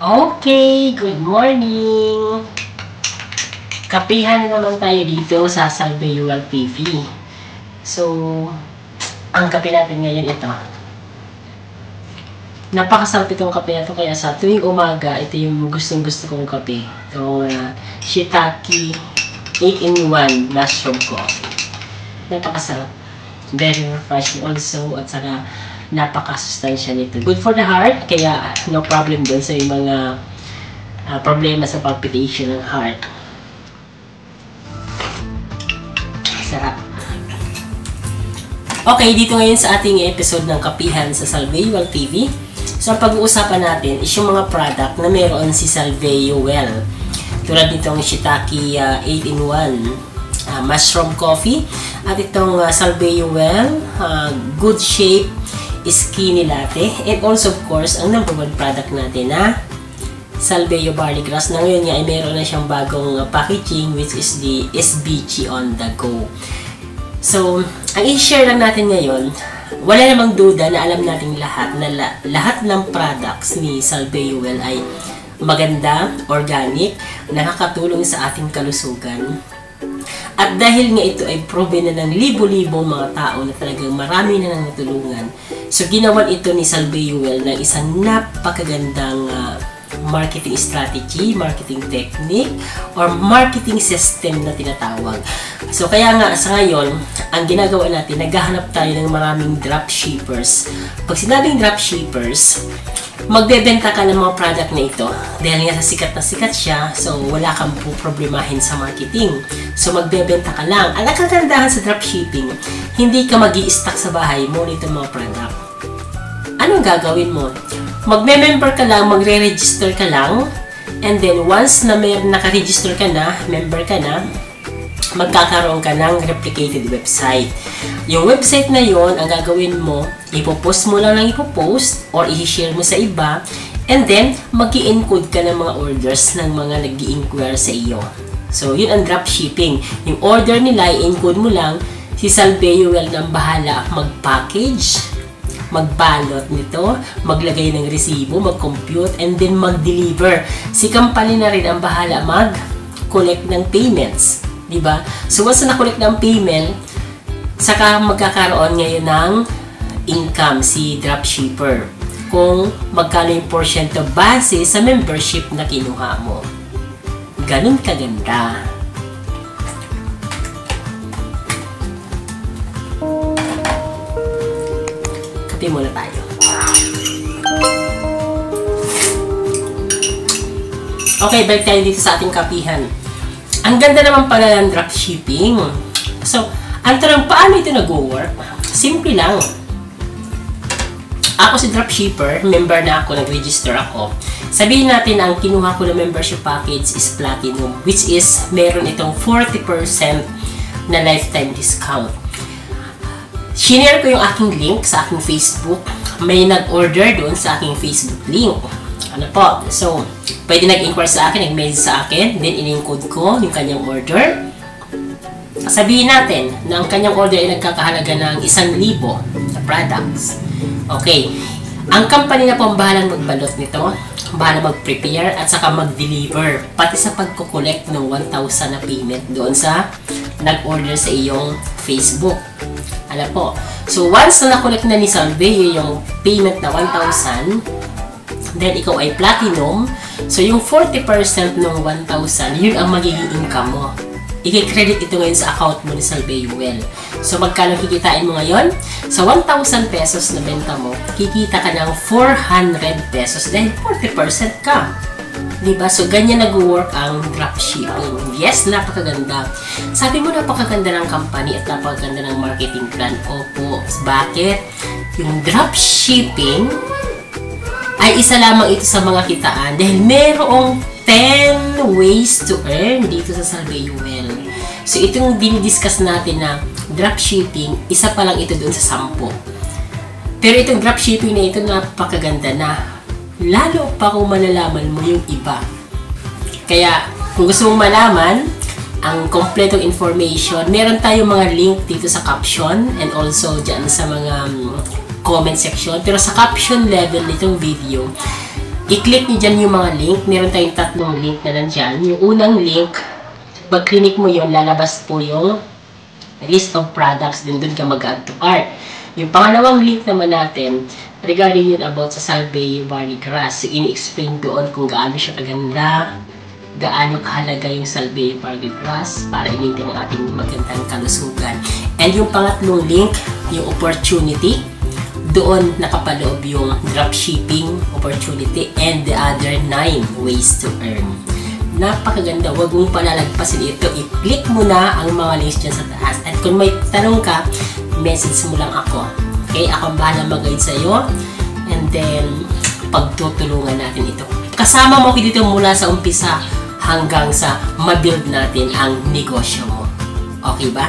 Okay, good morning! Kapihan na naman tayo dito sa Salveual TV. So, ang kape natin ngayon ito. Napakasarap itong kape na ito, kaya sa tuwing umaga, ito yung gustong-gusto kong kape. Itong Shiitake 8-in-1 mushroom coffee. Napakasarap. Very refreshing also, at saka napaka-sustansya nito. Good for the heart, kaya no problem dun sa yung mga problema sa palpitation ng heart. Sarap. Okay, dito ngayon sa ating episode ng Kapihan sa Salveual TV. So, ang pag-uusapan natin is yung mga product na meron si Salveual. Tulad nitong Shiitake 8-in-1 mushroom coffee, at itong Salveual good shape skinny latte, and also of course ang number one product natin na Salveual barley grass na ngayon nga ay meron na siyang bagong packaging, which is the SBG on the go. So, ang i-share lang natin ngayon, wala namang duda na alam natin lahat na lahat ng products ni Salveual ay maganda, organic, nakakatulong sa ating kalusugan. At dahil nga ito ay proven na ng libo-libong mga tao na talagang marami na nang natulungan, so ginawan ito ni Salveual ng isang napakagandang marketing strategy, marketing technique, or marketing system na tinatawag. So kaya nga sa ngayon, ang ginagawa natin, naghahanap tayo ng maraming dropshippers. Pag sinabing dropshippers, magbebenta ka ng mga product na ito dahil nga sa sikat na sikat siya, so wala kang problemahin sa marketing. So magbebenta ka lang. Ang kagandahan sa dropshipping, hindi ka mag-i-stock sa bahay mo nito mga product. Anong gagawin mo? Magme-member ka lang, magre-register ka lang, and then once na may naka-register ka na, member ka na, magkakaroon ka ng replicated website. Yung website na yon, ang gagawin mo, ipopost mo lang ng ipopost or i-share mo sa iba, and then mag-i-encode ka ng mga orders ng mga nag-i-inquire sa iyo. So, yun ang dropshipping. Yung order nila, i-encode mo lang, si Salveual nang bahala mag-package, magbalot nito, maglagay ng resibo, mag-compute, and then mag-deliver. Si company na rin ang bahala mag-collect ng payments. Diba? So, once na na-collect ng payment, saka magkakaroon ngayon ng income si dropshipper kung magkano yung porsyento base sa membership na kinuha mo. Ganun kaganda. Kape muna tayo. Okay, balik tayo dito sa ating kapihan. Ang ganda naman pala ng dropshipping. So, ang tanong, paano ito nag-work? Simple lang. Ako si dropshipper, member na ako, nag-register ako. Sabihin natin, ang kinuha ko na membership package is Platinum, which is meron itong 40% na lifetime discount. Shinare ko yung aking link sa aking Facebook. May nag-order doon sa aking Facebook link. Ano po? So, pwede nag-inquire sa akin, nag-message sa akin, then in-encode ko yung kanyang order. Sabihin natin na ang kanyang order ay nagkakahalaga ng 1,000 na products. Okay. Ang company na po ang bahalang magbalot nito, bahalang mag-prepare at saka mag-deliver, pati sa pagkukolect ng 1,000 na payment doon sa nag-order sa iyong Facebook. Alam po. So, once na na-collect na ni Salveual yung payment na 1,000, then ikaw ay Platinum, so yung 40% ng 1,000, yun ang magiging income mo. I-credit ito ngayon sa account mo ni Salveual. So, magkano kikitain mo ngayon? Sa 1,000 pesos na benta mo, kikita ka ng 400 pesos dahil 40% ka. Diba? So, ganyan nag-work ang dropshipping. Yes, napakaganda. Sabi mo, napakaganda ng company at napakaganda ng marketing plan. Opo. Bakit? Yung dropshipping ay isa lamang ito sa mga kitaan dahil merong 10 ways to earn dito sa Salveual. So, itong dinidiscuss natin na dropshipping, isa pa lang ito doon sa 10. Pero itong dropshipping na ito, napakaganda na. Lalo pa kung malalaman mo yung iba. Kaya, kung gusto mong malaman ang kompletong information, meron tayong mga link dito sa caption and also dyan sa mga comment section. Pero sa caption level nitong video, I-click nyo dyan yung mga link. Meron tayong 3 link na nandyan. Yung unang link, pag click mo yun, lalabas po yung list of products. Then doon ka mag-add to cart. Yung pangalawang link naman natin, regarding yun about sa Salveyo Barley Grass. So, ini-explain doon kung gaano siya kaganda, gaano kahalaga yung Salveyo Barley Grass para i-maintain ang ating magandang kalusugan. And yung pangatlong link, yung opportunity, doon nakapaloob yung dropshipping opportunity and the other 9 ways to earn. Napakaganda, huwag mong palalagpasin ito. I-click mo na ang mga links dyan sa taas. At kung may tanong ka, message mo lang ako. Okay? Ako ang bahala mag-guide sa'yo. And then, pagtutulungan natin ito. Kasama mo ko dito mula sa umpisa hanggang sa ma-build natin ang negosyo mo. Okay ba?